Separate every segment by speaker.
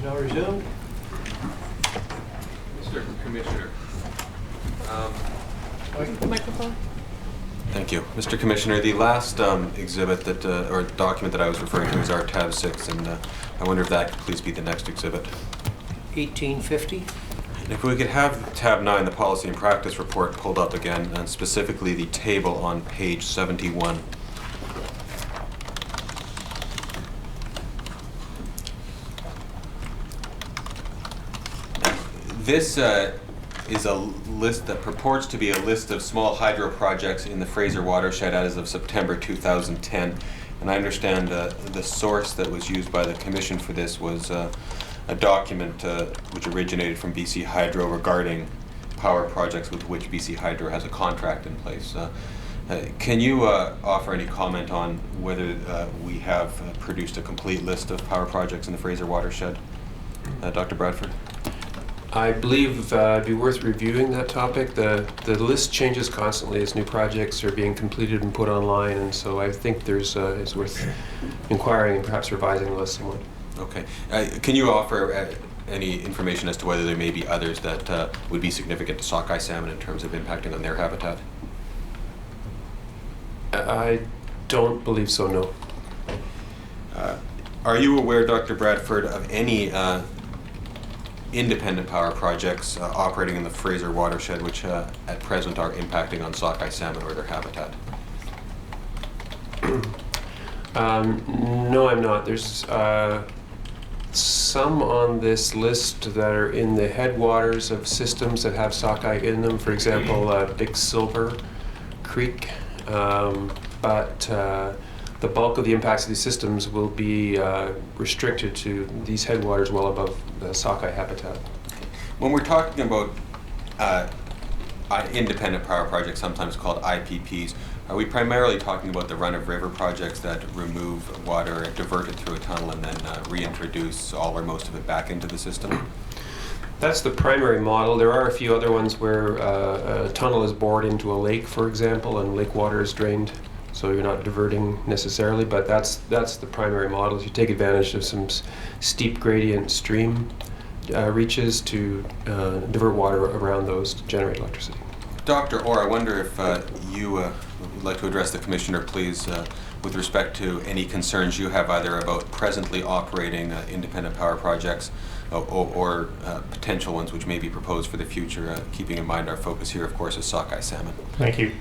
Speaker 1: Now resumed.
Speaker 2: Mr. Commissioner.
Speaker 3: Microphone.
Speaker 2: Thank you. Mr. Commissioner, the last exhibit that, or document that I was referring to is our tab 6, and I wonder if that could please be the next exhibit.
Speaker 1: 1850.
Speaker 2: And if we could have tab 9, the policy and practice report, pulled up again, and specifically the table on page 71. This is a list that purports to be a list of small hydro projects in the Fraser watershed as of September 2010. And I understand the source that was used by the Commission for this was a document which originated from BC Hydro regarding power projects with which BC Hydro has a contract in place. Can you offer any comment on whether we have produced a complete list of power projects in the Fraser watershed? Dr. Bradford?
Speaker 4: I believe it'd be worth reviewing that topic. The list changes constantly as new projects are being completed and put online, and so I think it's worth inquiring and perhaps revising the list somewhat.
Speaker 2: Okay. Can you offer any information as to whether there may be others that would be significant to sockeye salmon in terms of impacting on their habitat?
Speaker 4: I don't believe so, no.
Speaker 2: Are you aware, Dr. Bradford, of any independent power projects operating in the Fraser watershed which at present are impacting on sockeye salmon or their habitat?
Speaker 4: No, I'm not. There's some on this list that are in the headwaters of systems that have sockeye in them. For example, Big Silver Creek, but the bulk of the impacts of these systems will be restricted to these headwaters well above the sockeye habitat.
Speaker 2: When we're talking about independent power projects, sometimes called IPPs, are we primarily talking about the run-of-river projects that remove water, divert it through a tunnel, and then reintroduce all or most of it back into the system?
Speaker 4: That's the primary model. There are a few other ones where a tunnel is bored into a lake, for example, and lake water is drained. So you're not diverting necessarily, but that's the primary model. You take advantage of some steep gradient stream reaches to divert water around those to generate electricity.
Speaker 2: Dr. Orr, I wonder if you would like to address the Commissioner, please, with respect to any concerns you have either about presently operating independent power projects or potential ones which may be proposed for the future, keeping in mind our focus here, of course, is sockeye salmon.
Speaker 5: Thank you.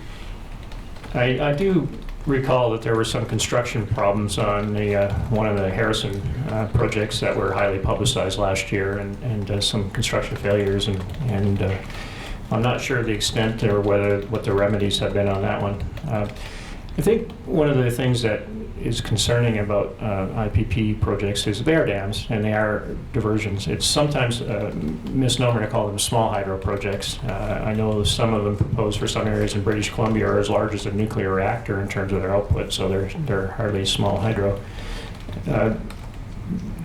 Speaker 5: I do recall that there were some construction problems on the one of the Harrison projects that were highly publicized last year, and some construction failures, and I'm not sure the extent or what the remedies have been on that one. I think one of the things that is concerning about IPP projects is they are dams and they are diversions. It's sometimes a misnomer to call them small hydro projects. I know some of them proposed for some areas in British Columbia are as large as a nuclear reactor in terms of their output, so they're hardly small hydro.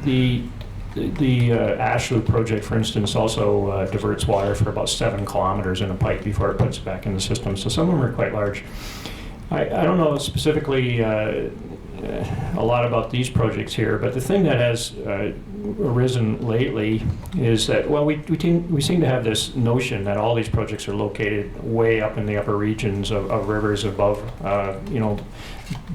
Speaker 5: The Ashlew project, for instance, also diverts water for about 7 kilometers in a pipe before it puts it back in the system, so some of them are quite large. I don't know specifically a lot about these projects here, but the thing that has arisen lately is that, well, we seem to have this notion that all these projects are located way up in the upper regions of rivers above,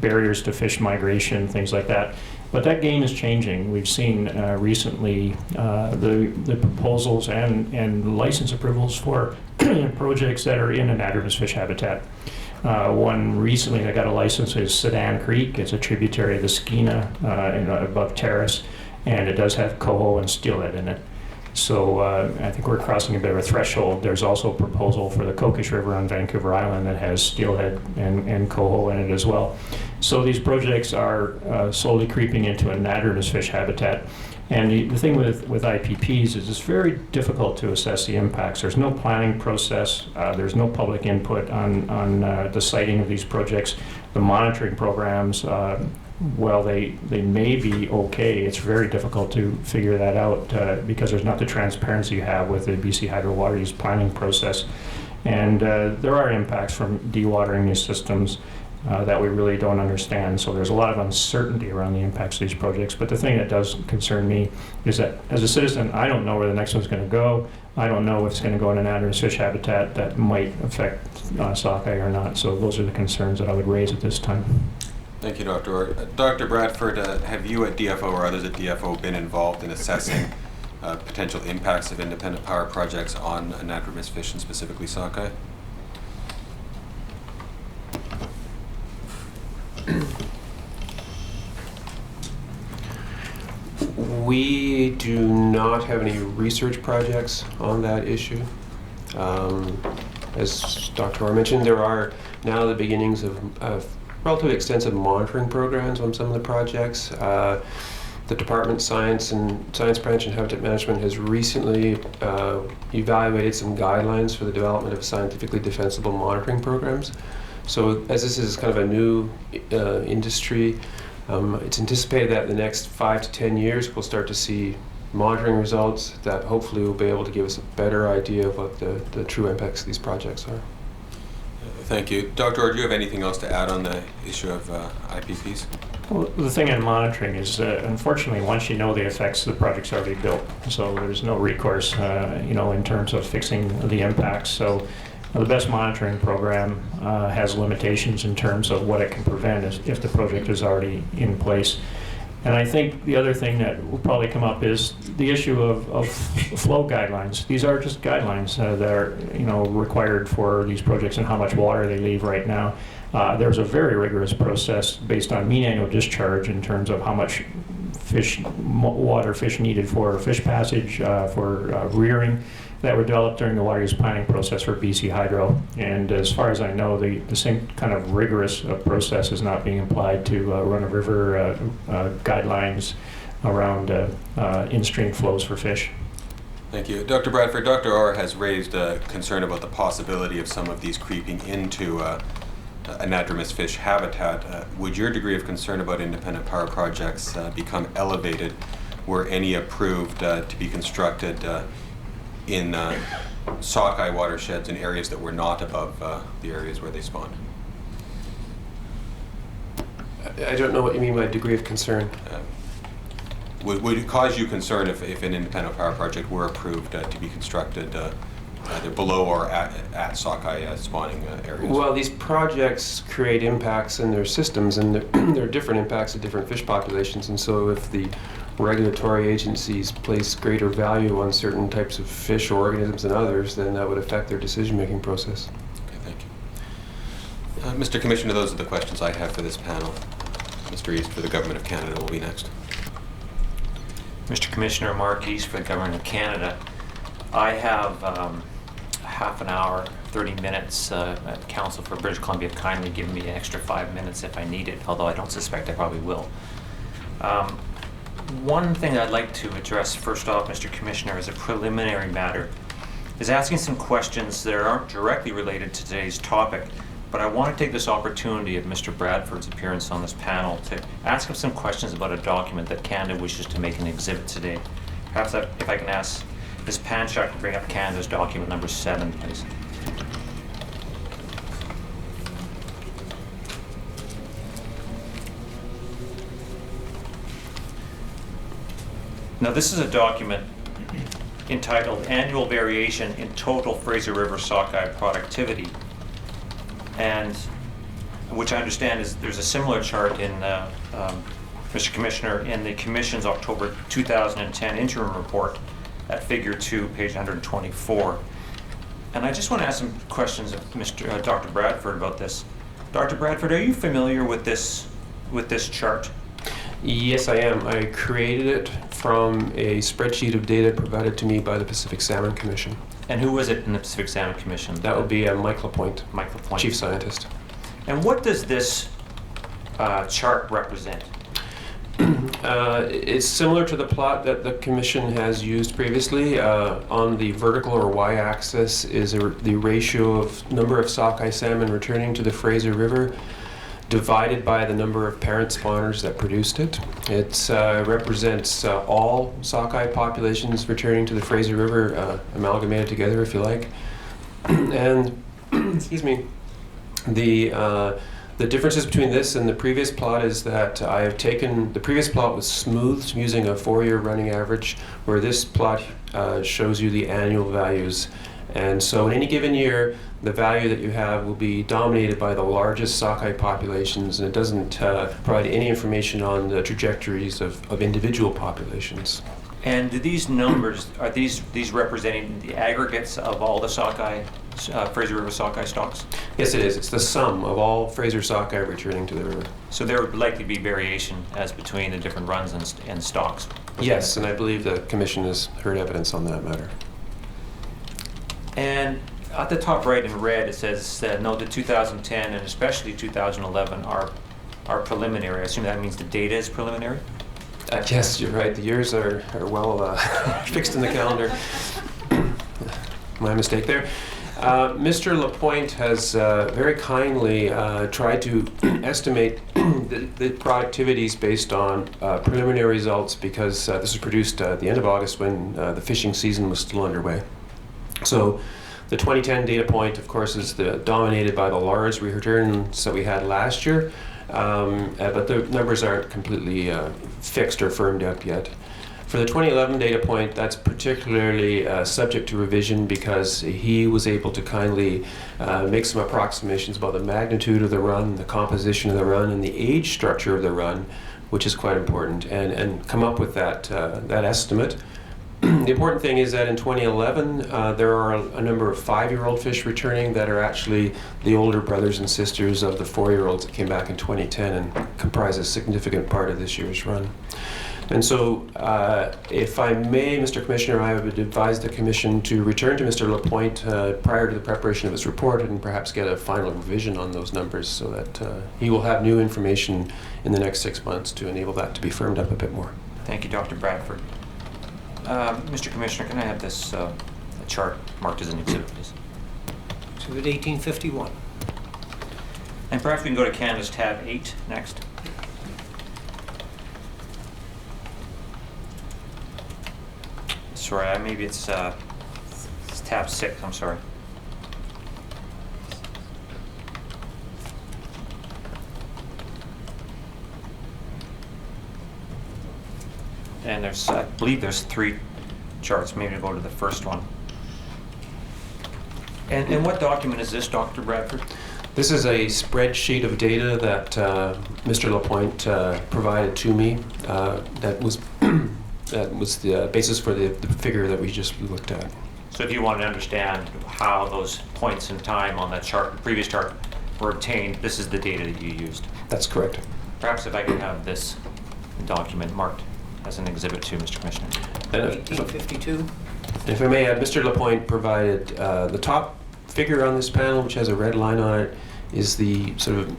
Speaker 5: barriers to fish migration, things like that. But that game is changing. We've seen recently the proposals and license approvals for projects that are in anadromous fish habitat. One recently that got a license is Sedan Creek. It's a tributary of the Skeena above Terrace, and it does have coho and steelhead in it. So I think we're crossing a bit of a threshold. There's also a proposal for the Kokish River on Vancouver Island that has steelhead and coho in it as well. So these projects are slowly creeping into anadromous fish habitat. And the thing with IPPs is it's very difficult to assess the impacts. There's no planning process. There's no public input on the siting of these projects. The monitoring programs, well, they may be okay. It's very difficult to figure that out because there's not the transparency you have with the BC Hydro water use planning process. And there are impacts from dewatering these systems. that we really don't understand. So there's a lot of uncertainty around the impacts of these projects. But the thing that does concern me is that as a citizen, I don't know where the next one's going to go. I don't know if it's going to go in an anadromous fish habitat that might affect sockeye or not. So those are the concerns that I would raise at this time.
Speaker 2: Thank you, Dr. Orr. Dr. Bradford, have you at DFO or others at DFO been involved in assessing potential impacts of independent power projects on anadromous fish and specifically sockeye?
Speaker 4: We do not have any research projects on that issue. As Dr. Orr mentioned, there are now the beginnings of relatively extensive monitoring programs on some of the projects. The Department of Science Branch and Habitat Management has recently evaluated some guidelines for the development of scientifically defensible monitoring programs. So as this is kind of a new industry, it's anticipated that in the next 5 to 10 years we'll start to see monitoring results that hopefully will be able to give us a better idea of what the true impacts of these projects are.
Speaker 2: Thank you. Dr. Orr, do you have anything else to add on the issue of IPPs?
Speaker 5: Well, the thing in monitoring is, unfortunately, once you know the effects, the project's already built. So there's no recourse, in terms of fixing the impacts. So the best monitoring program has limitations in terms of what it can prevent if the project is already in place. And I think the other thing that will probably come up is the issue of flow guidelines. These are just guidelines that are, required for these projects and how much water they leave right now. There's a very rigorous process based on mean annual discharge in terms of how much water fish needed for fish passage, for rearing, that were developed during the water use planning process for BC Hydro. And as far as I know, the same kind of rigorous process is not being applied to run-of-river guidelines around in-stream flows for fish.
Speaker 2: Thank you. Dr. Bradford, Dr. Orr has raised a concern about the possibility of some of these creeping into anadromous fish habitat. Would your degree of concern about independent power projects become elevated were any approved to be constructed in sockeye watersheds in areas that were not above the areas where they spawned?
Speaker 4: I don't know what you mean by degree of concern.
Speaker 2: Would it cause you concern if an independent power project were approved to be constructed either below or at sockeye spawning areas?
Speaker 4: Well, these projects create impacts in their systems, and there are different impacts of different fish populations. And so if the regulatory agencies place greater value on certain types of fish or organisms than others, then that would affect their decision-making process.
Speaker 2: Okay, thank you. Mr. Commissioner, those are the questions I have for this panel. Mr. East for the Government of Canada will be next.
Speaker 3: Mr. Commissioner, Mark East for the Government of Canada. I have half an hour, 30 minutes. Council for British Columbia kindly given me an extra 5 minutes if I need it, although I don't suspect I probably will. One thing I'd like to address first off, Mr. Commissioner, as a preliminary matter, is asking some questions that aren't directly related to today's topic, but I want to take this opportunity of Mr. Bradford's appearance on this panel to ask him some questions about a document that Canada wishes to make an exhibit today. Perhaps if I can ask Ms. Panchak to bring up Canada's document number 7, please. Now, this is a document entitled Annual Variation in Total Fraser River Sockeye Productivity, and which I understand is there's a similar chart in, Mr. Commissioner, in the Commission's October 2010 interim report at Figure 2, page 124. And I just want to ask some questions of Dr. Bradford about this. Dr. Bradford, are you familiar with this chart?
Speaker 4: Yes, I am. I created it from a spreadsheet of data provided to me by the Pacific Salmon Commission.
Speaker 3: And who was it in the Pacific Salmon Commission?
Speaker 4: That would be Mike Lapointe,
Speaker 3: Mike Lapointe,
Speaker 4: Chief Scientist.
Speaker 3: And what does this chart represent?
Speaker 4: It's similar to the plot that the Commission has used previously. On the vertical or y-axis is the ratio of number of sockeye salmon returning to the Fraser River divided by the number of parent spawners that produced it. It represents all sockeye populations returning to the Fraser River, amalgamated together, if you like. And excuse me, the The differences between this and the previous plot is that I have taken, the previous plot was smoothed using a 4-year running average, where this plot shows you the annual values. And so in any given year, the value that you have will be dominated by the largest sockeye populations, and it doesn't provide any information on the trajectories of individual populations.
Speaker 3: And do these numbers, are these representing the aggregates of all the sockeye, Fraser River sockeye stocks?
Speaker 4: Yes, it is. It's the sum of all Fraser sockeye returning to the river.
Speaker 3: So there would likely be variation as between the different runs and stocks?
Speaker 4: Yes, and I believe the Commission has heard evidence on that matter.
Speaker 3: And at the top right in red, it says, note that 2010 and especially 2011 are preliminary. I assume that means the data is preliminary?
Speaker 4: Yes, you're right. The years are well fixed in the calendar. My mistake there. Mr. Lapointe has very kindly tried to estimate the productivities based on preliminary results, because this was produced at the end of August when the fishing season was still underway. So the 2010 data point, of course, is dominated by the large returns that we had last year, but the numbers aren't completely fixed or firmed up yet. For the 2011 data point, that's particularly subject to revision, because he was able to kindly make some approximations about the magnitude of the run, the composition of the run, and the age structure of the run, which is quite important, and come up with that estimate. The important thing is that in 2011, there are a number of 5-year-old fish returning that are actually the older brothers and sisters of the 4-year-olds that came back in 2010 and comprise a significant part of this year's run. And so, if I may, Mr. Commissioner, I would advise the Commission to return to Mr. Lapointe prior to the preparation of his report, and perhaps get a final revision on those numbers, so that he will have new information in the next 6 months to enable that to be firmed up a bit more.
Speaker 3: Thank you, Dr. Bradford. Mr. Commissioner, can I have this chart marked as an exhibit, please?
Speaker 1: Exhibit 1851.
Speaker 3: And perhaps we can go to Canvas tab 8 next. Sorry, maybe it's tab 6, I'm sorry. And there's, I believe there's 3 charts, maybe to go to the first one. And what document is this, Dr. Bradford?
Speaker 4: This is a spreadsheet of data that Mr. Lapointe provided to me. That was the basis for the figure that we just looked at.
Speaker 3: So if you want to understand how those points in time on that chart, the previous chart, were obtained, this is the data that you used.
Speaker 4: That's correct.
Speaker 3: Perhaps if I could have this document marked as an exhibit 2, Mr. Commissioner.
Speaker 1: 1852.
Speaker 4: If I may add, Mr. Lapointe provided the top figure on this panel, which has a red line on it, is the sort of,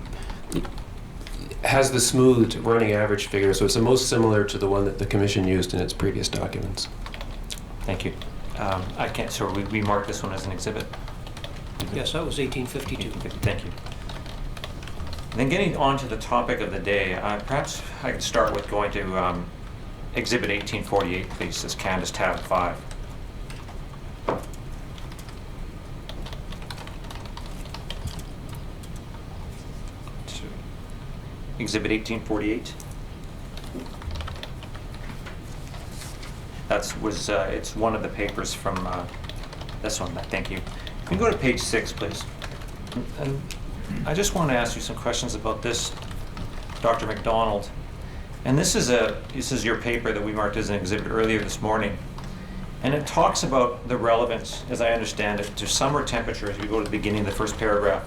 Speaker 4: has the smoothed running average figure, so it's the most similar to the one that the Commission used in its previous documents.
Speaker 3: Thank you. I can't, so we marked this one as an exhibit?
Speaker 1: Yes, that was 1852.
Speaker 3: Thank you. And then getting on to the topic of the day, perhaps I could start with going to Exhibit 1848, please. This is Canvas tab 5. Exhibit 1848. It's one of the papers from this one. Thank you. Can you go to page 6, please? And I just want to ask you some questions about this, Dr. McDonald. And this is your paper that we marked as an exhibit earlier this morning. And it talks about the relevance, as I understand it, to summer temperatures. We go to the beginning of the first paragraph.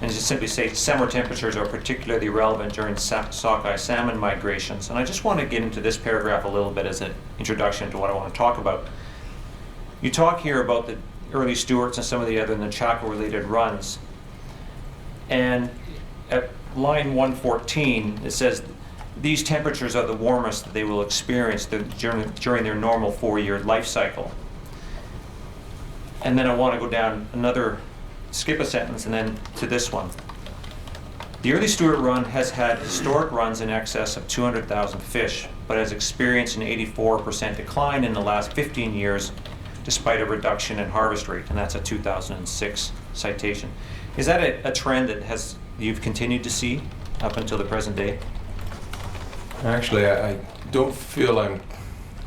Speaker 3: And just simply say summer temperatures are particularly relevant during sockeye salmon migrations. And I just want to get into this paragraph a little bit as an introduction to what I want to talk about. You talk here about the early Stewarts and some of the other Nechako-related runs. And at line 114, it says, these temperatures are the warmest that they will experience during their normal 4-year life cycle. And then I want to go down skip a sentence and then to this one. The early Stewart run has had historic runs in excess of 200,000 fish, but has experienced an 84% decline in the last 15 years, despite a reduction in harvest rate, and that's a 2006 citation. Is that a trend that has you've continued to see up until the present day?
Speaker 6: Actually, I don't feel I'm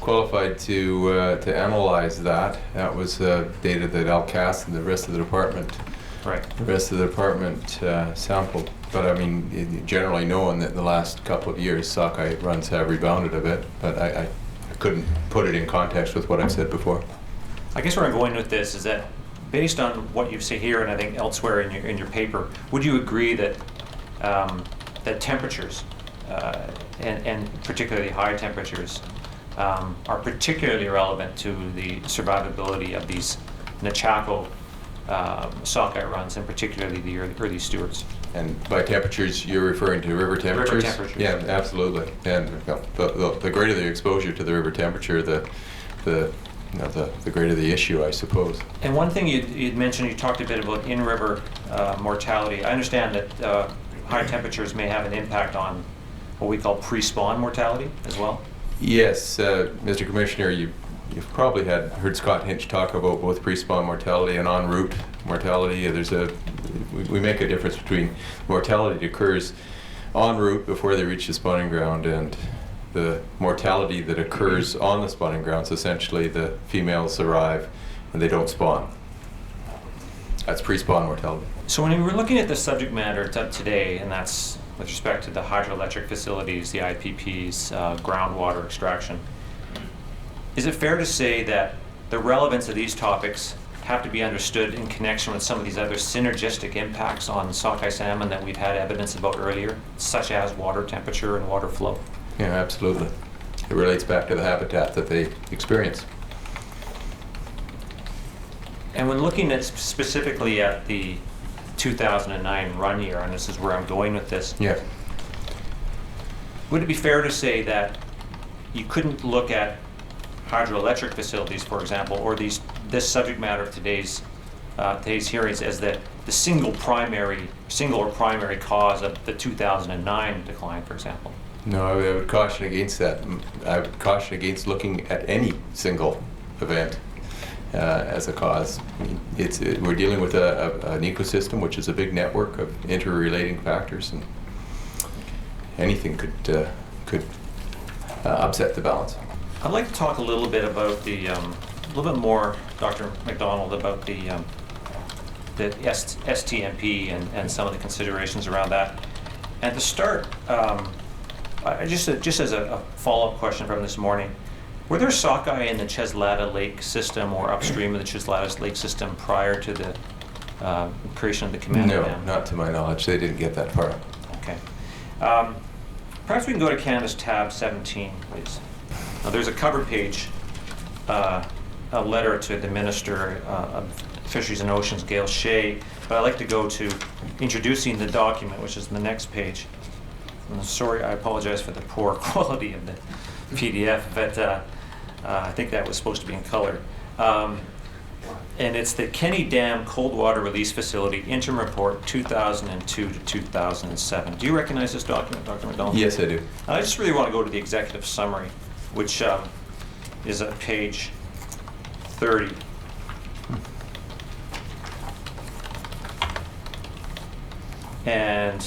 Speaker 6: qualified to analyze that. That was data that Al Cass and the rest of the department
Speaker 3: Right.
Speaker 6: sampled. But I mean, generally knowing that the last couple of years sockeye runs have rebounded a bit, but I couldn't put it in context with what I've said before.
Speaker 3: I guess where I'm going with this is that based on what you say here and I think elsewhere in your paper, would you agree that that temperatures and particularly high temperatures are particularly relevant to the survivability of these Nechako sockeye runs, and particularly the early Stewarts?
Speaker 6: And by temperatures, you're referring to river temperatures?
Speaker 3: River temperatures.
Speaker 6: Yeah, absolutely. And the greater the exposure to the river temperature, the greater the issue, I suppose.
Speaker 3: And one thing you'd mentioned, you talked a bit about in-river mortality. I understand that high temperatures may have an impact on what we call pre-spawn mortality as well?
Speaker 6: Yes, Mr. Commissioner, you've probably heard Scott Hinch talk about both pre-spawn mortality and en route mortality. We make a difference between mortality that occurs en route before they reach the spawning ground and the mortality that occurs on the spawning grounds. Essentially, the females arrive and they don't spawn. That's pre-spawn mortality.
Speaker 3: So when we're looking at the subject matter today, and that's with respect to the hydroelectric facilities, the IPPs, groundwater extraction, is it fair to say that the relevance of these topics have to be understood in connection with some of these other synergistic impacts on sockeye salmon that we've had evidence about earlier, such as water temperature and water flow?
Speaker 6: Yeah, absolutely. It relates back to the habitat that they experience.
Speaker 3: And when looking at specifically at the 2009 run year, and this is where I'm going with this,
Speaker 6: Yeah.
Speaker 3: would it be fair to say that you couldn't look at hydroelectric facilities, for example, or this subject matter of today's hearings as the single or primary cause of the 2009 decline, for example?
Speaker 6: No, I would caution against that. I would caution against looking at any single event as a cause. I mean, we're dealing with an ecosystem which is a big network of interrelating factors, and anything could upset the balance.
Speaker 3: I'd like to talk a little bit about a little bit more, Dr. McDonald, about the STMP and some of the considerations around that. And to start, just as a follow-up question from this morning, were there sockeye in the Cheslata Lake system or upstream of the Cheslata Lake system prior to the creation of the Commando
Speaker 6: No,
Speaker 3: Dam?
Speaker 6: not to my knowledge. They didn't get that far.
Speaker 3: Okay. Perhaps we can go to Canada's tab 17, please. Now, there's a cover page, a letter to the Minister of Fisheries and Oceans, Gail Shea, but I'd like to go to introducing the document, which is the next page. I'm sorry, I apologize for the poor quality of the PDF, but I think that was supposed to be in color. And it's the Kenny Dam Cold Water Release Facility Interim Report 2002 to 2007. Do you recognize this document, Dr. McDonald?
Speaker 6: Yes, I do.
Speaker 3: I just really want to go to the executive summary, which is at page 30. And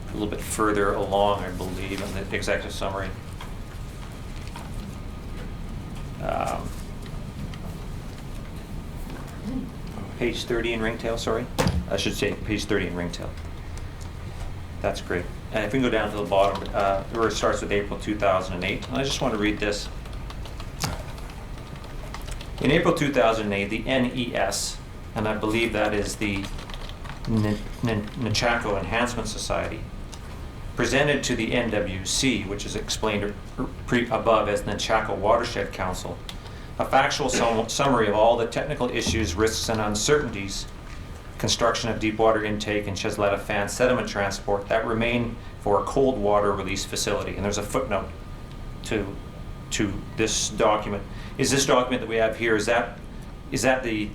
Speaker 3: a little bit further along, I believe, in the executive summary. Page 30 in Ringtail, sorry. I should say page 30 in Ringtail. That's great. And if we can go down to the bottom, where it starts with April 2008, I just want to read this. In April 2008, the NES, and I believe that is the Nechako Enhancement Society, presented to the NWC, which is explained above as the Nechako Watershed Council, a factual summary of all the technical issues, risks, and uncertainties, construction of deep water intake and Cheslata fan sediment transport that remain for a cold water release facility. And there's a footnote to this document. Is this document that we have here, is that the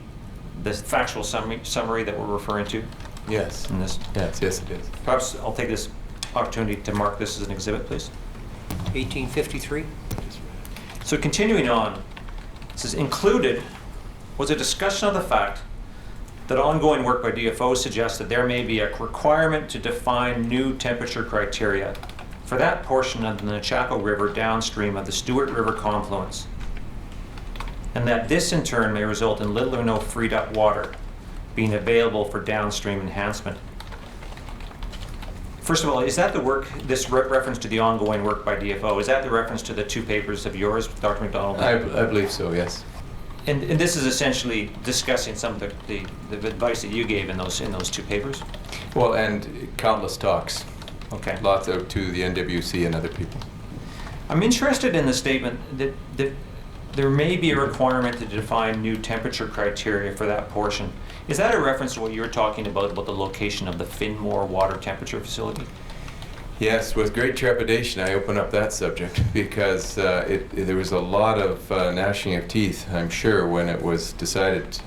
Speaker 3: factual summary that we're referring to?
Speaker 6: Yes.
Speaker 3: In this?
Speaker 6: Yes, it is.
Speaker 3: Perhaps I'll take this opportunity to mark this as an exhibit, please.
Speaker 1: 1853?
Speaker 3: So continuing on, it says included was a discussion of the fact that ongoing work by DFO suggests that there may be a requirement to define new temperature criteria for that portion of the Nechako River downstream of the Stewart River confluence, and that this in turn may result in little or no freed up water being available for downstream enhancement. First of all, is that the work, this reference to the ongoing work by DFO, is that the reference to the 2 papers of yours, Dr. McDonald?
Speaker 6: I believe so, yes.
Speaker 3: And this is essentially discussing some of the advice that you gave in those 2 papers?
Speaker 6: Well, and countless talks,
Speaker 3: Okay.
Speaker 6: lots of to the NWC and other people.
Speaker 3: I'm interested in the statement that there may be a requirement to define new temperature criteria for that portion. Is that a reference to what you're talking about the location of the Finmore water temperature facility?
Speaker 6: Yes, with great trepidation I open up that subject because there was a lot of gnashing of teeth, I'm sure, when it was decided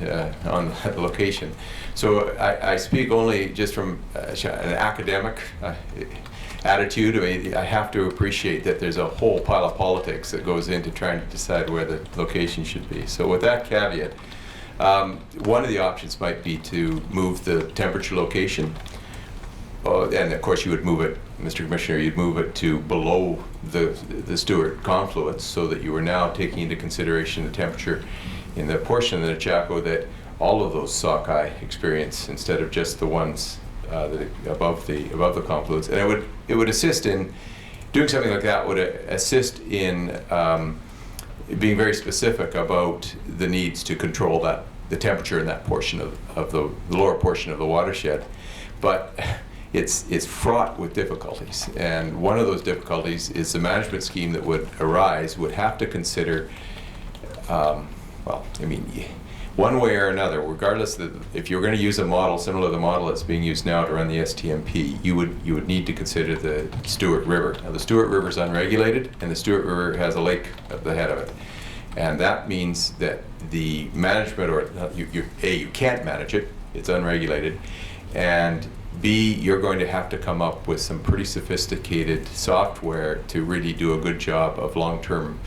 Speaker 6: on that location. So I speak only just from an academic attitude. I mean, I have to appreciate that there's a whole pile of politics that goes into trying to decide where the location should be. So with that caveat, one of the options might be to move the temperature location. And of course you would move it, Mr. Commissioner, you'd move it to below the Stewart confluence so that you are now taking into consideration the temperature in the portion of the Nechako that all of those sockeye experience instead of just the ones that above the confluence. And it would assist in doing something like that, would assist in being very specific about the needs to control the temperature in that portion of the lower portion of the watershed. But it's fraught with difficulties, and one of those difficulties is the management scheme that would arise would have to consider, one way or another, regardless of if you're going to use a model similar to the model that's being used now to run the STMP, you would need to consider the Stewart River. Now the Stewart River is unregulated, and the Stewart River has a lake at the head of it, and that means that the management, or you can't manage it, it's unregulated, and B, you're going to have to come up with some pretty sophisticated software to really do a good job of long-term,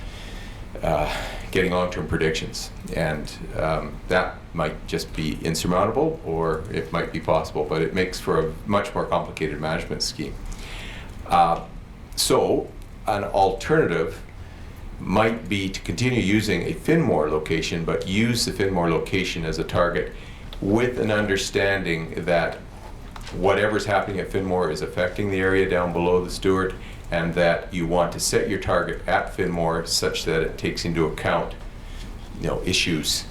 Speaker 6: getting long-term predictions. And that might just be insurmountable, or it might be possible, but it makes for a much more complicated management scheme. So an alternative might be to continue using a Finmore location, but use the Finmore location as a target with an understanding that whatever's happening at Finmore is affecting the area down below the Stewart, and that you want to set your target at Finmore such that it takes into account, issues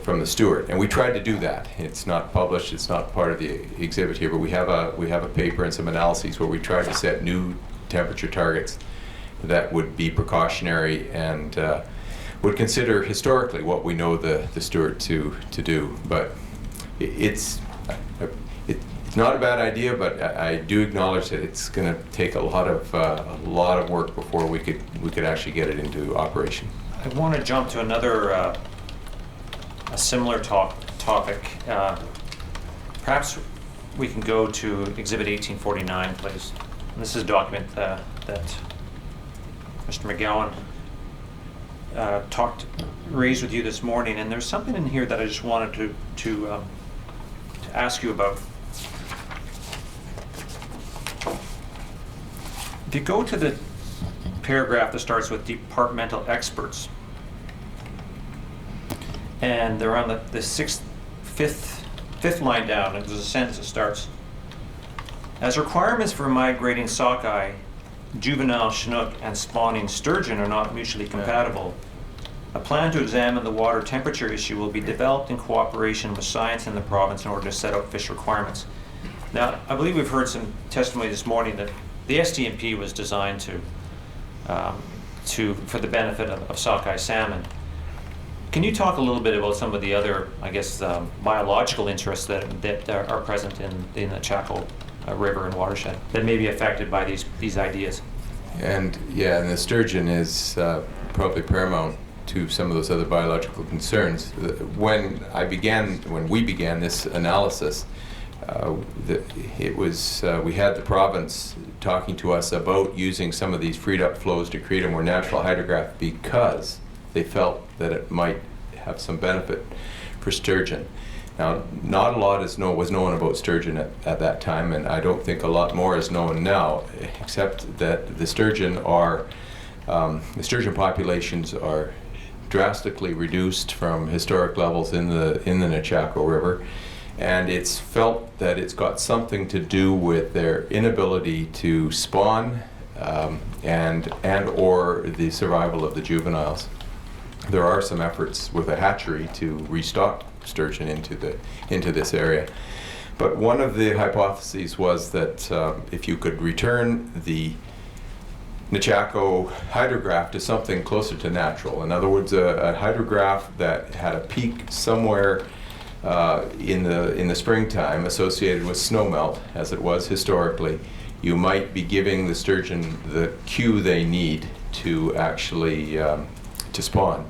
Speaker 6: from the Stewart. And we tried to do that. It's not published. It's not part of the exhibit here, but we have a paper and some analyses where we tried to set new temperature targets that would be precautionary and would consider historically what we know the Stewart to do. But it's not a bad idea, but I do acknowledge that it's going to take a lot of work before we could actually get it into operation.
Speaker 3: I want to jump to another a similar topic. Perhaps we can go to Exhibit 1849, please. And this is a document that Mr. McGowan raised with you this morning, and there's something in here that I just wanted to ask you about. If you go to the paragraph that starts with departmental experts, and they're on the fifth line down, and there's a sentence that starts, as requirements for migrating sockeye, juvenile chinook, and spawning sturgeon are not mutually compatible, a plan to examine the water temperature issue will be developed in cooperation with science in the province in order to set out fish requirements. Now, I believe we've heard some testimony this morning that the STMP was designed for the benefit of sockeye salmon. Can you talk a little bit about some of the other, biological interests that are present in the Nechako River and watershed that may be affected by these ideas?
Speaker 6: And the sturgeon is probably paramount to some of those other biological concerns. When we began this analysis, we had the province talking to us about using some of these freed up flows to create a more natural hydrograph because they felt that it might have some benefit for sturgeon. Now, not a lot was known about sturgeon at that time, and I don't think a lot more is known now, except that the sturgeon populations are drastically reduced from historic levels in the Nechako River, and it's felt that it's got something to do with their inability to spawn and or the survival of the juveniles. There are some efforts with a hatchery to restock sturgeon into this area, but one of the hypotheses was that if you could return the Nechako hydrograph to something closer to natural, in other words, a hydrograph that had a peak somewhere in the springtime associated with snowmelt, as it was historically, you might be giving the sturgeon the cue they need to actually to spawn.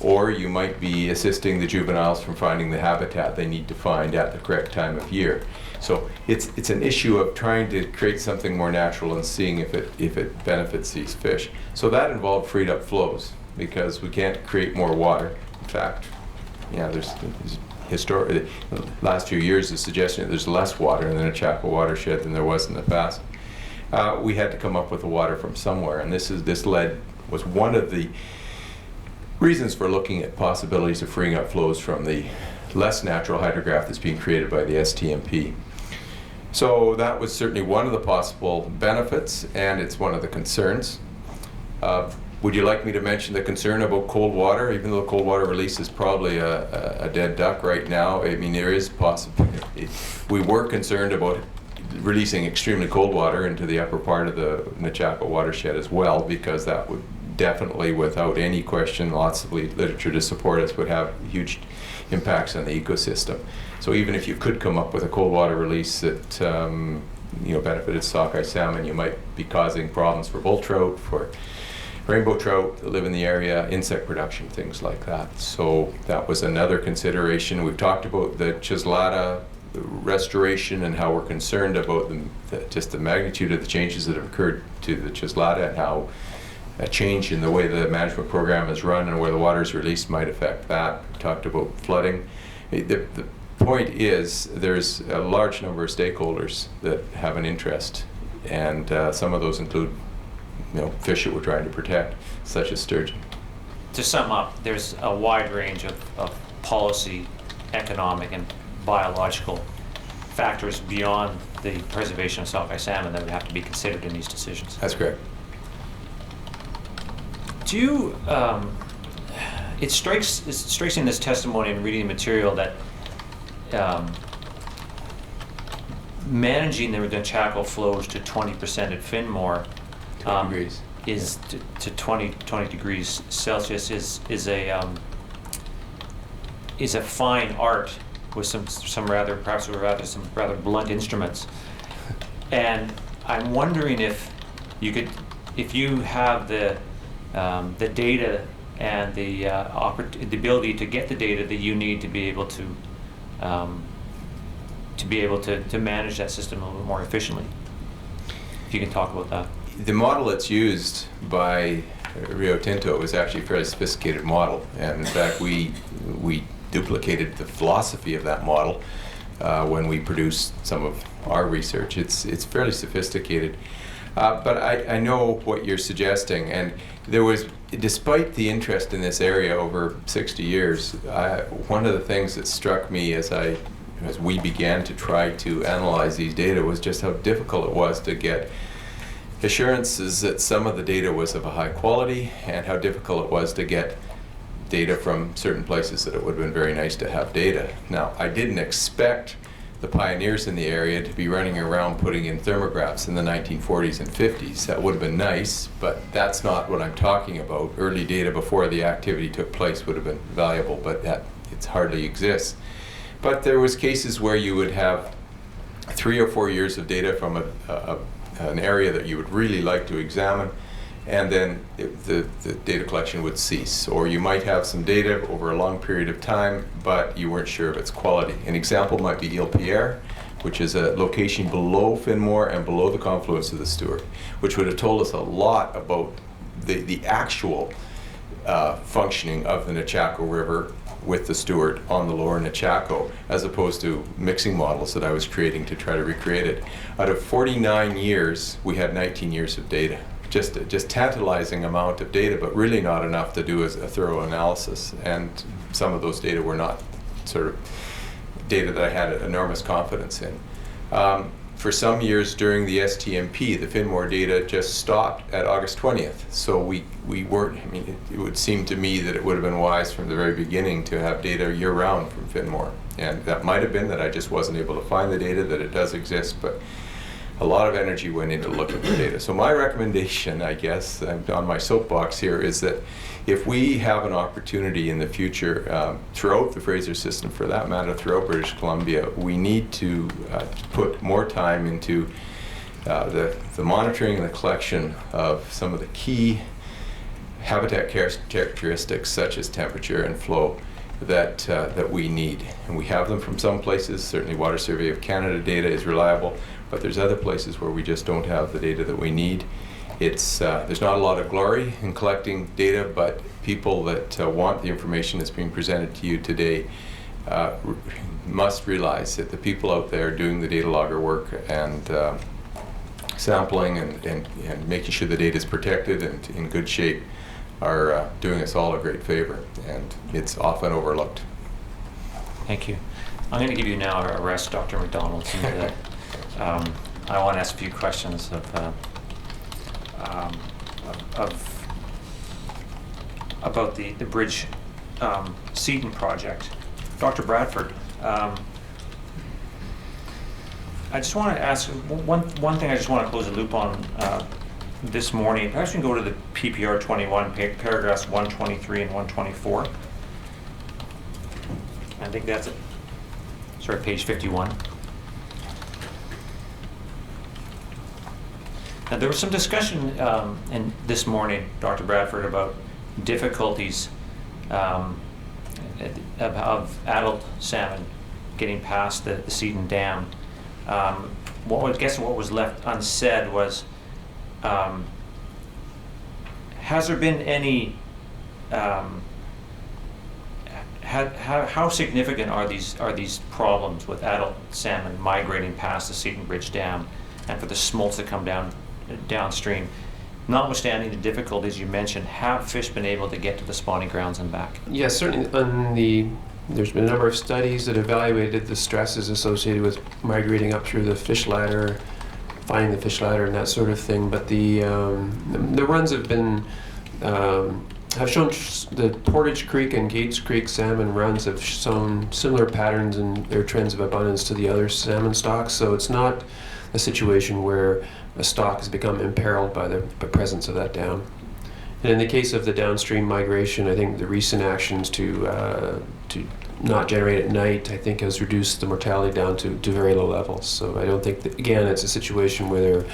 Speaker 6: Or you might be assisting the juveniles from finding the habitat they need to find at the correct time of year. So it's an issue of trying to create something more natural and seeing if it benefits these fish. So that involved freed up flows, because we can't create more water. In fact, there's the last few years the suggestion that there's less water in the Nechako watershed than there was in the past. We had to come up with the water from somewhere, and this was one of the reasons for looking at possibilities of freeing up flows from the less natural hydrograph that's being created by the STMP. So that was certainly one of the possible benefits, and it's one of the concerns. Would you like me to mention the concern about cold water? Even though cold water release is probably a dead duck right now, I mean, there is possibility. We were concerned about releasing extremely cold water into the upper part of the Nechako watershed as well, because that would definitely, without any question, lots of literature to support us, would have huge impacts on the ecosystem. So even if you could come up with a cold water release that benefited sockeye salmon, you might be causing problems for bull trout, for rainbow trout that live in the area, insect production, things like that. So that was another consideration. We've talked about the Chislata restoration and how we're concerned about just the magnitude of the changes that have occurred to the Chislata, and how a change in the way the management program is run and where the water is released might affect that. We talked about flooding. The point is there's a large number of stakeholders that have an interest, and some of those include fish that we're trying to protect, such as sturgeon.
Speaker 3: To sum up, there's a wide range of policy, economic, and biological factors beyond the preservation of sockeye salmon that would have to be considered in these decisions.
Speaker 6: That's correct.
Speaker 3: Do you, it strikes in this testimony and reading the material that managing the Nechako flows to 20% at Finmore
Speaker 6: Degrees.
Speaker 3: is to 20 degrees Celsius is a fine art with some rather blunt instruments. And I'm wondering if you have the data and the ability to get the data that you need to be able to manage that system a little bit more efficiently. If you can talk about that.
Speaker 6: The model that's used by Rio Tinto is actually a fairly sophisticated model, and in fact we duplicated the philosophy of that model when we produced some of our research. It's fairly sophisticated. But I know what you're suggesting, and there was, despite the interest in this area over 60 years, one of the things that struck me as we began to try to analyze these data was just how difficult it was to get assurances that some of the data was of a high quality, and how difficult it was to get data from certain places that it would have been very nice to have data. Now, I didn't expect the pioneers in the area to be running around putting in thermographs in the 1940s and 50s. That would have been nice, but that's not what I'm talking about. Early data before the activity took place would have been valuable, but it hardly exists. But there was cases where you would have 3 or 4 years of data from an area that you would really like to examine, and then the data collection would cease. Or you might have some data over a long period of time, but you weren't sure of its quality. An example might be Ile Pierre, which is a location below Finmore and below the confluence of the Stewart, which would have told us a lot about the actual functioning of the Nechako River with the Stewart on the lower Nechako, as opposed to mixing models that I was creating to try to recreate it. Out of 49 years, we had 19 years of data. Just tantalizing amount of data, but really not enough to do a thorough analysis. And some of those data were not sort of data that I had enormous confidence in. For some years during the STMP, the Finmore data just stopped at August 20th. So we weren't, I mean, it would seem to me that it would have been wise from the very beginning to have data year-round from Finmore. And that might have been that I just wasn't able to find the data, that it does exist, but a lot of energy went into looking at the data. So my recommendation, I guess, on my soapbox here, is that if we have an opportunity in the future throughout the Fraser system, for that matter, throughout British Columbia, we need to put more time into the monitoring and the collection of some of the key habitat characteristics, such as temperature and flow, that we need. And we have them from some places. Certainly Water Survey of Canada data is reliable, but there's other places where we just don't have the data that we need. There's not a lot of glory in collecting data, but people that want the information that's being presented to you today must realize that the people out there doing the data logger work and sampling and making sure the data is protected and in good shape are doing us all a great favor, and it's often overlooked.
Speaker 3: Thank you. I'm going to give you now a rest, Dr. McDonald. I want to ask a few questions about the Bridge Seaton project. Dr. Bradford, I just want to ask one thing. I just want to close the loop on this morning. Perhaps we can go to the PPR 21, paragraphs 123 and 124. I think that's it. Sorry, page 51. Now, there was some discussion this morning, Dr. Bradford, about difficulties of adult salmon getting past the Seaton Dam. I guess what was left unsaid was, has there been any, how significant are these problems with adult salmon migrating past the Seaton Bridge Dam, and for the smolts that come downstream? Notwithstanding the difficulties you mentioned, have fish been able to get to the spawning grounds and back?
Speaker 4: Yes, certainly there's been a number of studies that evaluated the stresses associated with migrating up through the fish ladder, finding the fish ladder and that sort of thing. But the runs have been have shown the Portage Creek and Gates Creek salmon runs have shown similar patterns in their trends of abundance to the other salmon stocks. So it's not a situation where a stock has become imperiled by the presence of that dam. And in the case of the downstream migration, I think the recent actions to not generate at night, I think, has reduced the mortality down to very low levels. So I don't think that, again, it's a situation where they're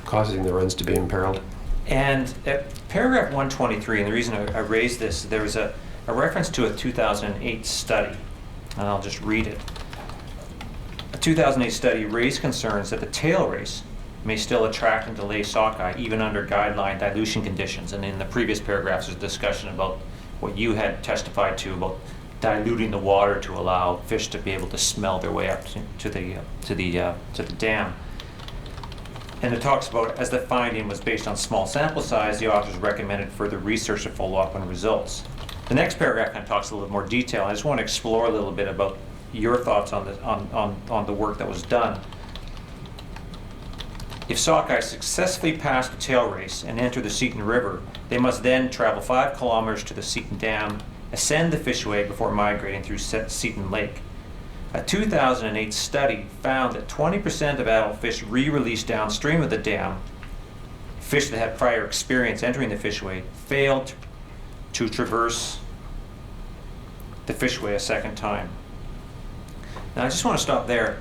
Speaker 4: causing the runs to be imperiled.
Speaker 3: And at paragraph 123, and the reason I raised this, there was a reference to a 2008 study, and I'll just read it. A 2008 study raised concerns that the tail race may still attract and delay sockeye even under guideline dilution conditions. And in the previous paragraphs, there's a discussion about what you had testified to about diluting the water to allow fish to be able to smell their way up to the dam. And it talks about, as the finding was based on small sample size, the authors recommended further research to follow up on results. The next paragraph kind of talks a little more detail. I just want to explore a little bit about your thoughts on this, on the work that was done. If sockeye successfully pass the tail race and enter the Seaton River, they must then travel 5 kilometers to the Seaton Dam, ascend the fishway before migrating through Seaton Lake. A 2008 study found that 20% of adult fish re-released downstream of the dam, fish that had prior experience entering the fishway, failed to traverse the fishway a second time. Now, I just want to stop there.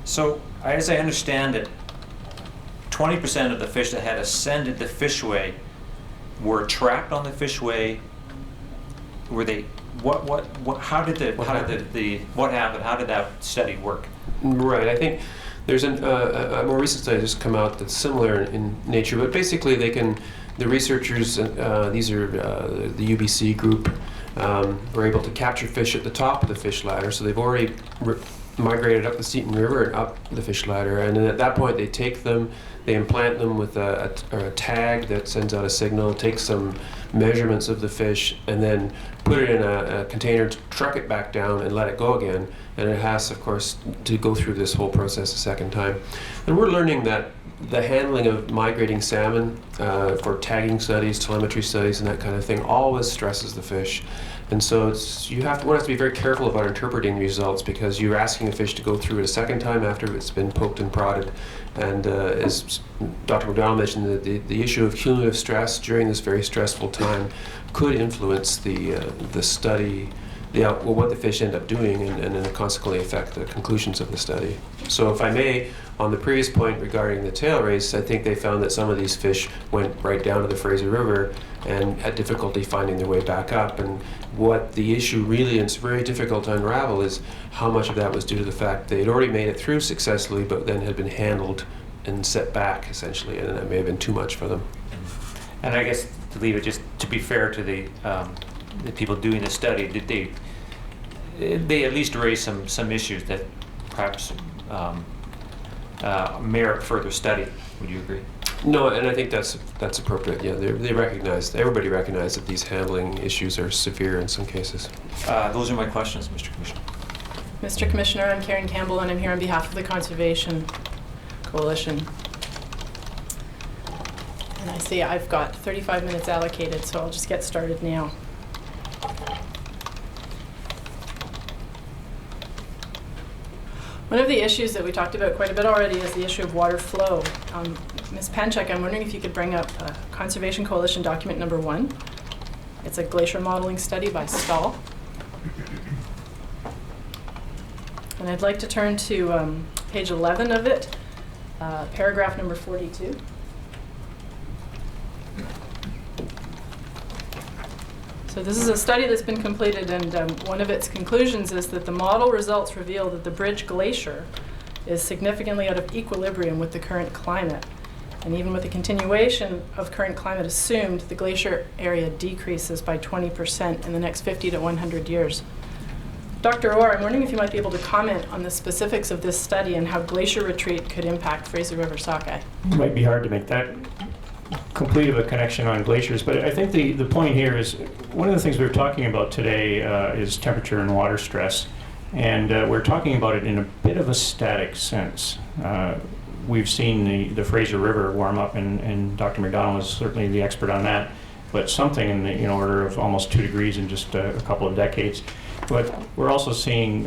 Speaker 3: So, as I understand it, 20% of the fish that had ascended the fishway were trapped on the fishway. Were they? What happened? How did that study work?
Speaker 4: Right. I think there's a more recent study that's come out that's similar in nature, but basically they can the researchers, these are the UBC group, were able to capture fish at the top of the fish ladder. So they've already migrated up the Seton River and up the fish ladder. And then at that point, they take them, they implant them with a tag that sends out a signal, take some measurements of the fish, and then put it in a container, truck it back down, and let it go again. And it has, of course, to go through this whole process a second time. And we're learning that the handling of migrating salmon for tagging studies, telemetry studies, and that kind of thing always stresses the fish. And so one has to be very careful about interpreting results, because you're asking a fish to go through it a second time after it's been poked and prodded. And as Dr. McDonald mentioned, the issue of cumulative stress during this very stressful time could influence the study, what the fish end up doing, and then consequently affect the conclusions of the study. So if I may, on the previous point regarding the tail race, I think they found that some of these fish went right down to the Fraser River and had difficulty finding their way back up. And what the issue really, and it's very difficult to unravel, is how much of that was due to the fact they had already made it through successfully, but then had been handled and set back, essentially, and that may have been too much for them.
Speaker 3: And I guess to leave it, just to be fair to the people doing the study, did they at least raise some issues that perhaps merit further study? Would you agree?
Speaker 4: No, and I think that's appropriate. Yeah, everybody recognized that these handling issues are severe in some cases.
Speaker 3: Those are my questions, Mr. Commissioner.
Speaker 7: Mr. Commissioner, I'm Karen Campbell, and I'm here on behalf of the Conservation Coalition. And I see I've got 35 minutes allocated, so I'll just get started now. One of the issues that we talked about quite a bit already is the issue of water flow. Ms. Panchak, I'm wondering if you could bring up Conservation Coalition document number 1. It's a glacier modeling study by Stahl. And I'd like to turn to page 11 of it, paragraph number 42. So this is a study that's been completed, and one of its conclusions is that the model results reveal that the Bridge Glacier is significantly out of equilibrium with the current climate. And even with the continuation of current climate assumed, the glacier area decreases by 20% in the next 50 to 100 years. Dr. Orr, I'm wondering if you might be able to comment on the specifics of this study and how glacier retreat could impact Fraser River sockeye.
Speaker 5: It might be hard to make that complete of a connection on glaciers, but I think the point here is one of the things we were talking about today is temperature and water stress, and we're talking about it in a bit of a static sense. We've seen the Fraser River warm up, and Dr. McDonald is certainly the expert on that, but something in the order of almost 2 degrees in just a couple of decades. But we're also seeing,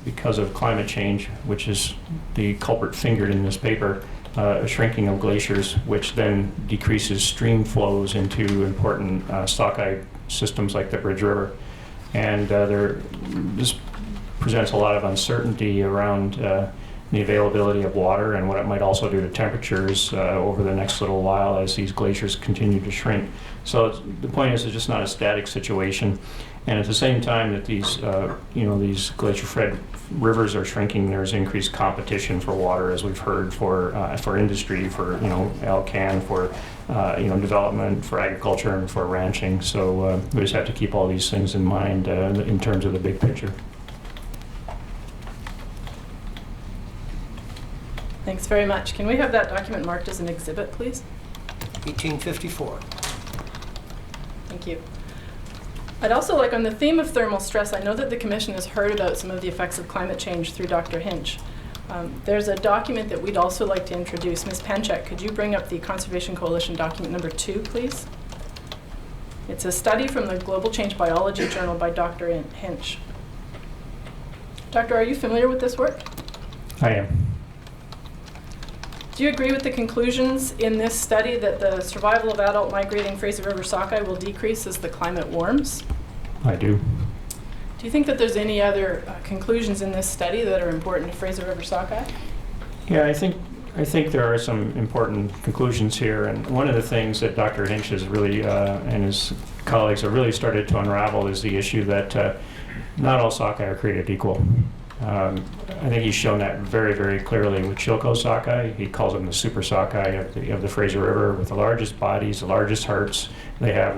Speaker 5: because of climate change, which is the culprit fingered in this paper, a shrinking of glaciers, which then decreases stream flows into important sockeye systems like the Bridge River. And this presents a lot of uncertainty around the availability of water and what it might also do to temperatures over the next little while as these glaciers continue to shrink. So the point is, it's just not a static situation. And at the same time that these, these glacier-fed rivers are shrinking, there's increased competition for water, as we've heard, for industry, for Alcan, for development, for agriculture, and for ranching. So we just have to keep all these things in mind in terms of the big picture.
Speaker 7: Thanks very much. Can we have that document marked as an exhibit, please?
Speaker 1: 1854.
Speaker 7: Thank you. I'd also like, on the theme of thermal stress, I know that the Commission has heard about some of the effects of climate change through Dr. Hinch. There's a document that we'd also like to introduce. Ms. Panchak, could you bring up the Conservation Coalition document number 2, please? It's a study from the Global Change Biology Journal by Dr. Hinch. Doctor, are you familiar with this work?
Speaker 5: I am.
Speaker 7: Do you agree with the conclusions in this study that the survival of adult migrating Fraser River sockeye will decrease as the climate warms?
Speaker 5: I do.
Speaker 7: Do you think that there's any other conclusions in this study that are important to Fraser River sockeye?
Speaker 5: Yeah, I think there are some important conclusions here, and one of the things that Dr. Hinch has really and his colleagues have really started to unravel is the issue that not all sockeye are created equal. I think he's shown that very, very clearly with Chilco sockeye. He calls them the super sockeye of the Fraser River, with the largest bodies, the largest hearts. They have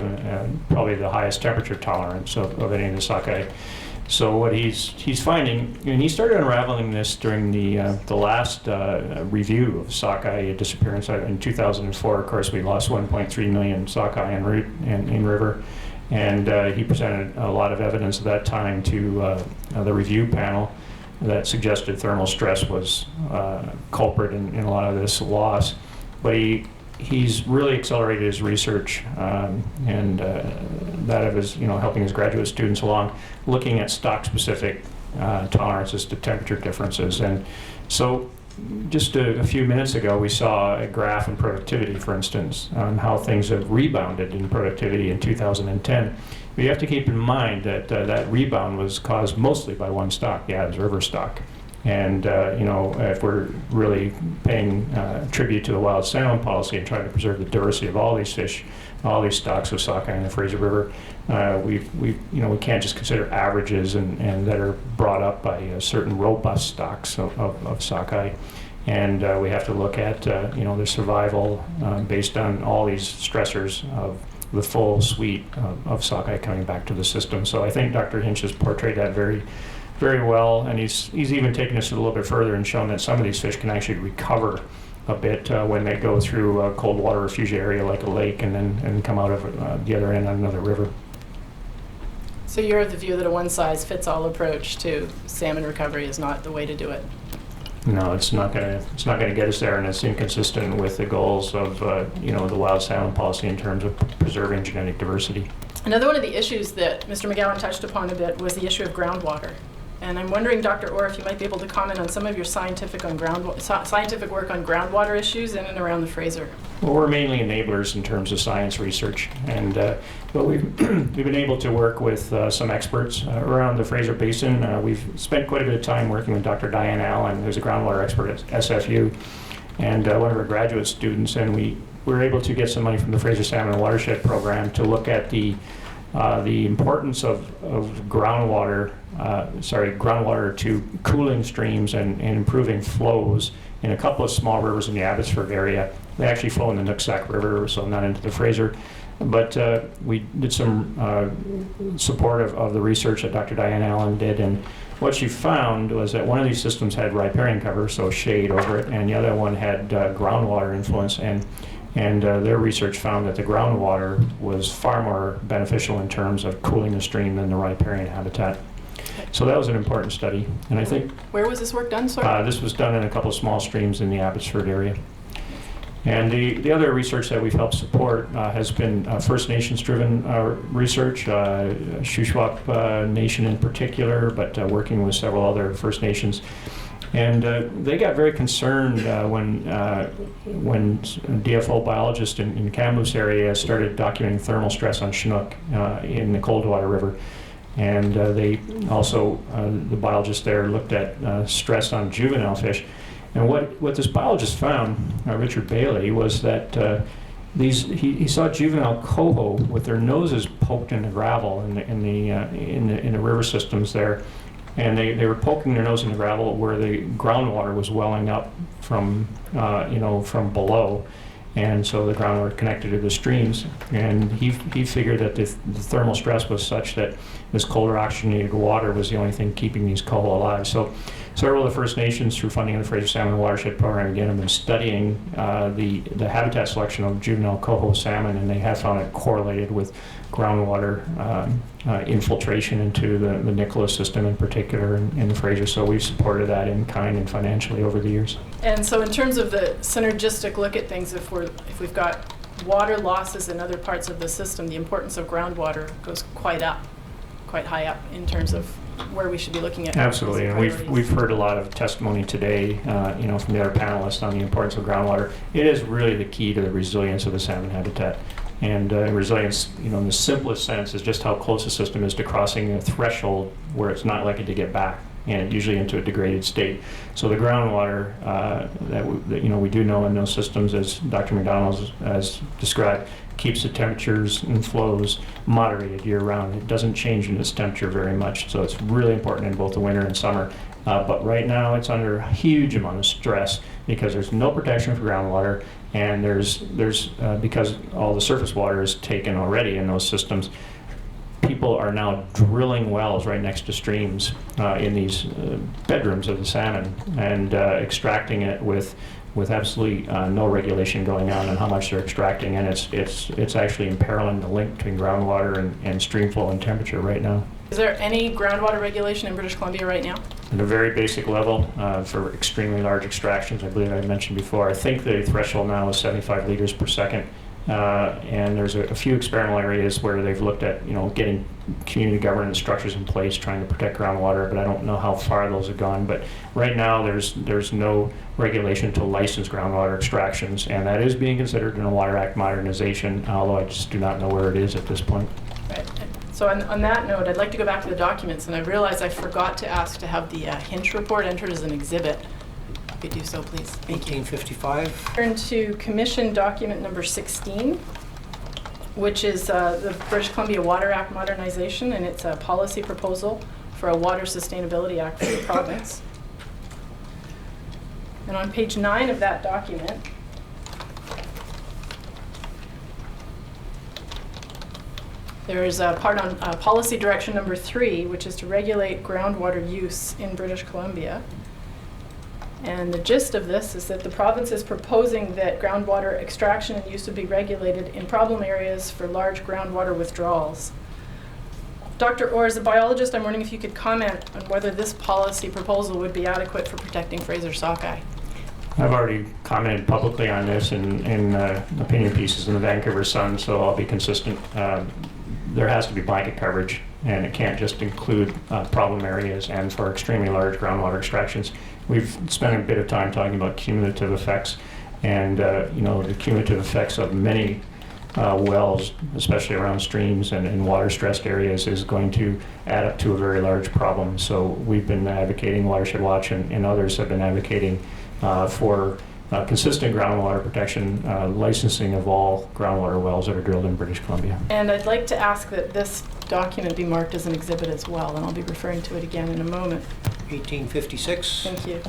Speaker 5: probably the highest temperature tolerance of any of the sockeye. So what he's finding, and he started unraveling this during the last review of sockeye disappearance in 2004. Of course, we lost 1.3 million sockeye en route in river, and he presented a lot of evidence at that time to the review panel that suggested thermal stress was culprit in a lot of this loss. But he's really accelerated his research and that of his, helping his graduate students along, looking at stock-specific tolerances to temperature differences. And so just a few minutes ago, we saw a graph in productivity, for instance, on how things have rebounded in productivity in 2010. But you have to keep in mind that that rebound was caused mostly by one stock, the Adams River stock. And if we're really paying tribute to the wild salmon policy and trying to preserve the diversity of all these fish, all these stocks of sockeye in the Fraser River, we can't just consider averages and that are brought up by certain robust stocks of sockeye. And we have to look at their survival based on all these stressors of the full suite of sockeye coming back to the system. So I think Dr. Hinch has portrayed that very, very well, and he's even taken us a little bit further and shown that some of these fish can actually recover a bit when they go through a cold water refugia area like a lake and then come out of the other end on another river.
Speaker 7: So you're of the view that a one-size-fits-all approach to salmon recovery is not the way to do it?
Speaker 5: No, it's not going to get us there, and it's inconsistent with the goals of the wild salmon policy in terms of preserving genetic diversity.
Speaker 7: Another one of the issues that Mr. McGowan touched upon a bit was the issue of groundwater. And I'm wondering, Dr. Orr, if you might be able to comment on some of your scientific work on groundwater issues in and around the Fraser.
Speaker 5: Well, we're mainly enablers in terms of science research, and but we've been able to work with some experts around the Fraser Basin. We've spent quite a bit of time working with Dr. Diane Allen, who's a groundwater expert at SFU, and one of our graduate students, and we were able to get some money from the Fraser Salmon Watershed Program to look at the importance of groundwater to cooling streams and improving flows in a couple of small rivers in the Abbotsford area. They actually flow in the Nooksack River, so not into the Fraser. But we did some support of the research that Dr. Diane Allen did, and what she found was that one of these systems had riparian cover, so shade over it, and the other one had groundwater influence. And their research found that the groundwater was far more beneficial in terms of cooling the stream than the riparian habitat. So that was an important study. And I think...
Speaker 7: Where was this work done, sir?
Speaker 5: This was done in a couple of small streams in the Abbotsford area. And the other research that we've helped support has been First Nations-driven research, Shuswap Nation in particular, but working with several other First Nations. And they got very concerned when DFO biologists in Kamloops area started documenting thermal stress on Chinook in the Coldwater River. And they also, the biologists there looked at stress on juvenile fish. And what this biologist found, Richard Bailey, was that he saw juvenile coho with their noses poked in the gravel in the river systems there. And they were poking their nose in the gravel where the groundwater was welling up from below, and so the groundwater connected to the streams. And he figured that the thermal stress was such that this colder oxygenated water was the only thing keeping these coho alive. So several of the First Nations, through funding of the Fraser Salmon Watershed Program, again, have been studying the habitat selection of juvenile coho salmon, and they have found it correlated with groundwater infiltration into the Nicholas system in particular in the Fraser. So we've supported that in kind and financially over the years. And
Speaker 7: so in terms of the synergistic look at things, if we've got water losses in other parts of the system, the importance of groundwater goes quite high up in terms of where we should be looking at.
Speaker 5: Absolutely, and we've heard a lot of testimony today, from the other panelists on the importance of groundwater. It is really the key to the resilience of the salmon habitat. And resilience, in the simplest sense, is just how close the system is to crossing a threshold where it's not likely to get back, and usually into a degraded state. So the groundwater that we do know in those systems, as Dr. McDonald has described, keeps the temperatures and flows moderated year-round. It doesn't change in its temperature very much, so it's really important in both the winter and summer. But right now, it's under a huge amount of stress because there's no protection for groundwater, and there's because all the surface water is taken already in those systems. People are now drilling wells right next to streams in these bedrooms of the salmon and extracting it with absolutely no regulation going on how much they're extracting, and it's actually imperiling the link between groundwater and stream flow and temperature right now.
Speaker 7: Is there any groundwater regulation in British Columbia right now?
Speaker 5: At a very basic level, for extremely large extractions, I believe I mentioned before, I think the threshold now is 75 liters per second. And there's a few experimental areas where they've looked at, getting community governance structures in place, trying to protect groundwater, but I don't know how far those have gone. But right now, there's no regulation to license groundwater extractions, and that is being considered in a Water Act modernization, although I just do not know where it is at this point.
Speaker 7: Right. So on that note, I'd like to go back to the documents, and I realized I forgot to ask to have the Hinch report entered as an exhibit. If you could do so, please. Thank you.
Speaker 1: 1855.
Speaker 7: Turn to Commission Document number 16, which is the British Columbia Water Act modernization, and it's a policy proposal for a Water Sustainability Act for the province. And on page 9 of that document, there is a part on policy direction number 3, which is to regulate groundwater use in British Columbia. And the gist of this is that the province is proposing that groundwater extraction and use would be regulated in problem areas for large groundwater withdrawals. Dr. Orr, as a biologist, I'm wondering if you could comment on whether this policy proposal would be adequate for protecting Fraser sockeye.
Speaker 5: I've already commented publicly on this in opinion pieces in the Vancouver Sun, so I'll be consistent. There has to be blanket coverage, and it can't just include problem areas and for extremely large groundwater extractions. We've spent a bit of time talking about cumulative effects, and the cumulative effects of many wells, especially around streams and water-stressed areas, is going to add up to a very large problem. So we've been advocating, Watershed Watch and others have been advocating for consistent groundwater protection, licensing of all groundwater wells that are drilled in British Columbia.
Speaker 7: And I'd like to ask that this document be marked as an exhibit as well, and I'll be referring to it again in a moment.
Speaker 1: 1856.
Speaker 7: Thank you.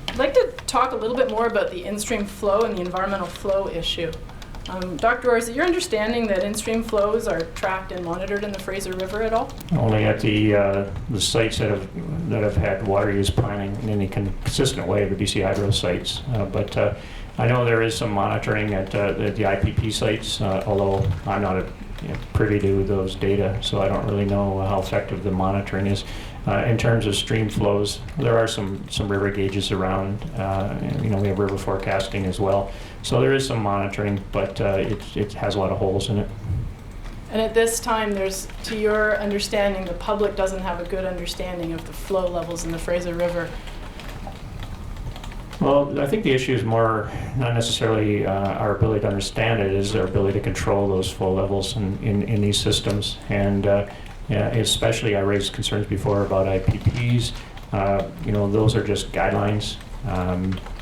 Speaker 7: I'd like to talk a little bit more about the in-stream flow and the environmental flow issue. Dr. Orr, is it your understanding that in-stream flows are tracked and monitored in the Fraser River at all?
Speaker 5: Only at the sites that have had water use planning in any consistent way, the BC Hydro sites. But I know there is some monitoring at the IPP sites, although I'm not privy to those data, so I don't really know how effective the monitoring is. In terms of stream flows, there are some river gauges around. We have river forecasting as well. So there is some monitoring, but it has a lot of holes in it.
Speaker 7: And at this time, to your understanding, the public doesn't have a good understanding of the flow levels in the Fraser River.
Speaker 5: Well, I think the issue is more not necessarily our ability to understand it, is our ability to control those flow levels in these systems. And especially, I raised concerns before about IPPs. Those are just guidelines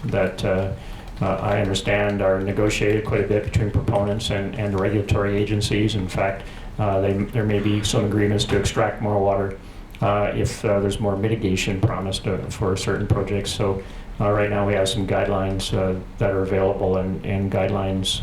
Speaker 5: that I understand are negotiated quite a bit between proponents and regulatory agencies. In fact, there may be some agreements to extract more water if there's more mitigation promised for certain projects. So right now we have some guidelines that are available, and guidelines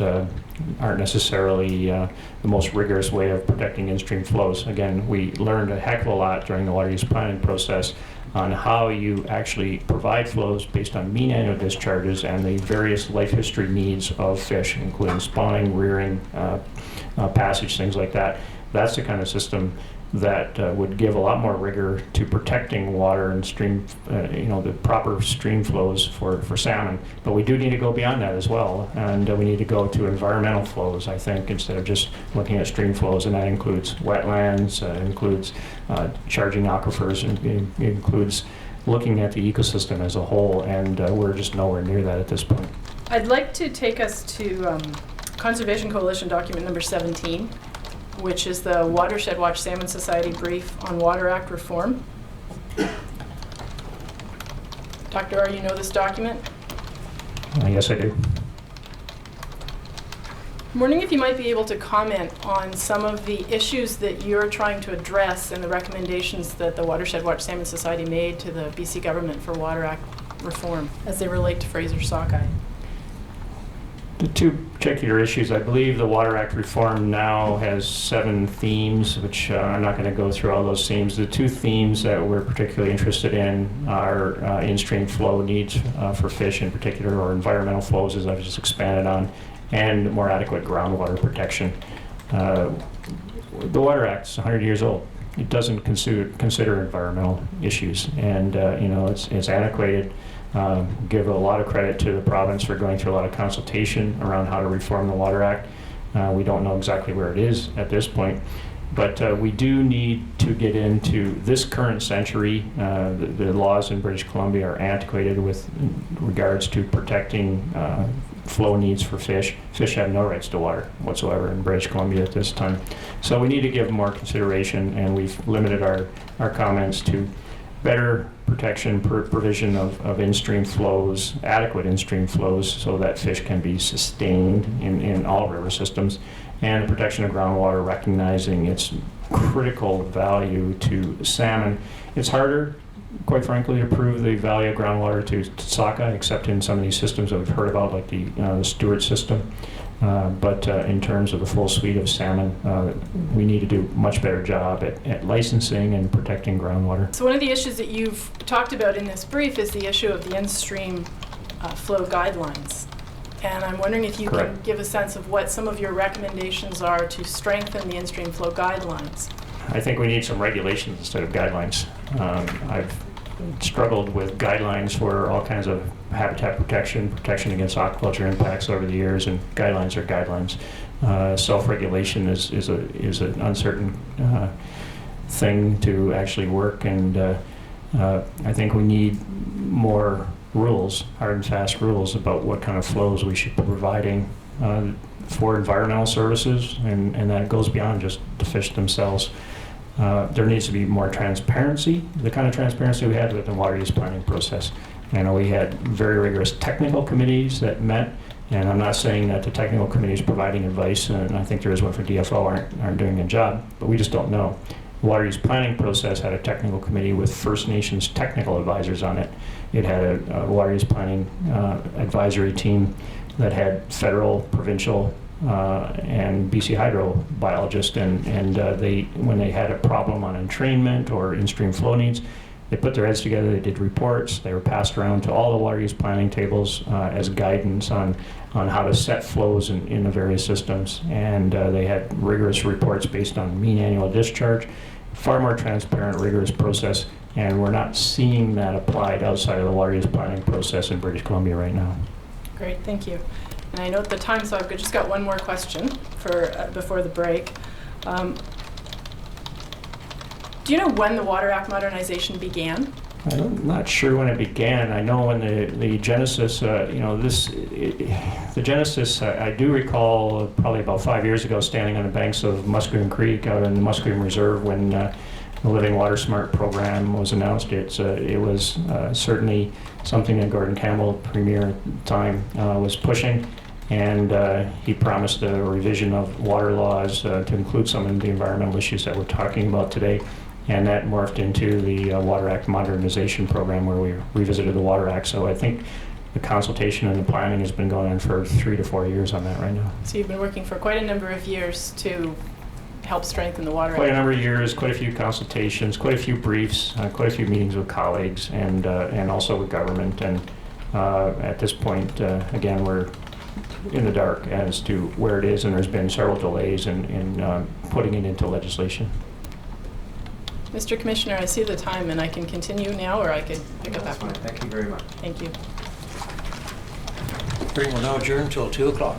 Speaker 5: aren't necessarily the most rigorous way of protecting in-stream flows. Again, we learned a heck of a lot during the water use planning process on how you actually provide flows based on mean annual discharges and the various life history needs of fish, including spawning, rearing, passage, things like that. That's the kind of system that would give a lot more rigor to protecting water and stream, the proper stream flows for salmon. But we do need to go beyond that as well, and we need to go to environmental flows, I think, instead of just looking at stream flows, and that includes wetlands, includes charging aquifers, and it includes looking at the ecosystem as a whole, and we're just nowhere near that at this point.
Speaker 7: I'd like to take us to Conservation Coalition document number 17, which is the Watershed Watch Salmon Society brief on Water Act reform. Dr. Orr, you know this document?
Speaker 5: Yes, I do.
Speaker 7: I'm wondering if you might be able to comment on some of the issues that you're trying to address and the recommendations that the Watershed Watch Salmon Society made to the BC Government for Water Act reform as they relate to Fraser Sockeye.
Speaker 5: The two particular issues, I believe the Water Act reform now has 7 themes, which I'm not going to go through all those themes. The 2 themes that we're particularly interested in are in-stream flow needs for fish in particular, or environmental flows, as I've just expanded on, and more adequate groundwater protection. The Water Act's 100 years old. It doesn't consider environmental issues, and it's antiquated. Give a lot of credit to the province for going through a lot of consultation around how to reform the Water Act. We don't know exactly where it is at this point, but we do need to get into this current century. The laws in British Columbia are antiquated with regards to protecting flow needs for fish. Fish have no rights to water whatsoever in British Columbia at this time. So we need to give more consideration, and we've limited our comments to better protection, provision of in-stream flows, adequate in-stream flows, so that fish can be sustained in all river systems, and the protection of groundwater, recognizing its critical value to salmon. It's harder, quite frankly, to prove the value of groundwater to sockeye, except in some of these systems that we've heard about, like the Stewart system. But in terms of the full suite of salmon, we need to do a much better job at licensing and protecting groundwater.
Speaker 7: So one of the issues that you've talked about in this brief is the issue of the in-stream flow guidelines. And I'm wondering if you can give a sense of what some of your recommendations are to strengthen the in-stream flow guidelines.
Speaker 5: I think we need some regulations instead of guidelines. I've struggled with guidelines for all kinds of habitat protection against aquaculture impacts over the years, and guidelines are guidelines. Self-regulation is an uncertain thing to actually work, and I think we need more rules, hard and fast rules about what kind of flows we should be providing for environmental services, and that goes beyond just the fish themselves. There needs to be more transparency, the kind of transparency we had with the water use planning process. I know we had very rigorous technical committees that met, and I'm not saying that the technical committees providing advice, and I think there is one for DFO, aren't doing a job, but we just don't know. The water use planning process had a technical committee with First Nations technical advisors on it. It had a water use planning advisory team that had federal, provincial, and BC Hydro biologists, and they, when they had a problem on entrainment or in-stream flow needs, they put their heads together, they did reports, they were passed around to all the water use planning tables as guidance on how to set flows in the various systems, and they had rigorous reports based on mean annual discharge, far more transparent, rigorous process, and we're not seeing that applied outside of the water use planning process in British Columbia right now.
Speaker 7: Great, thank you. And I note the time, so I've just got one more question for before the break. Do you know when the Water Act modernization began?
Speaker 5: I'm not sure when it began. I know when the genesis, the genesis, I do recall probably about 5 years ago standing on the banks of Musqueam Creek out in the Musqueam Reserve when the Living Water Smart program was announced. It was certainly something that Gordon Campbell, Premier at the time, was pushing. And he promised a revision of water laws to include some of the environmental issues that we're talking about today. And that morphed into the Water Act modernization program, where we revisited the Water Act. So I think the consultation and the planning has been going on for 3 to 4 years on that right now.
Speaker 7: So you've been working for quite a number of years to help strengthen the Water Act.
Speaker 5: Quite a number of years, quite a few consultations, quite a few briefs, quite a few meetings with colleagues, and also with government. And at this point, again, we're in the dark as to where it is, and there's been several delays in putting it into legislation.
Speaker 7: Mr. Commissioner, I see the time, and I can continue now, or I could pick up after.
Speaker 1: Thank you very much.
Speaker 7: Thank you.
Speaker 1: Hearing will now adjourn until 2 o'clock.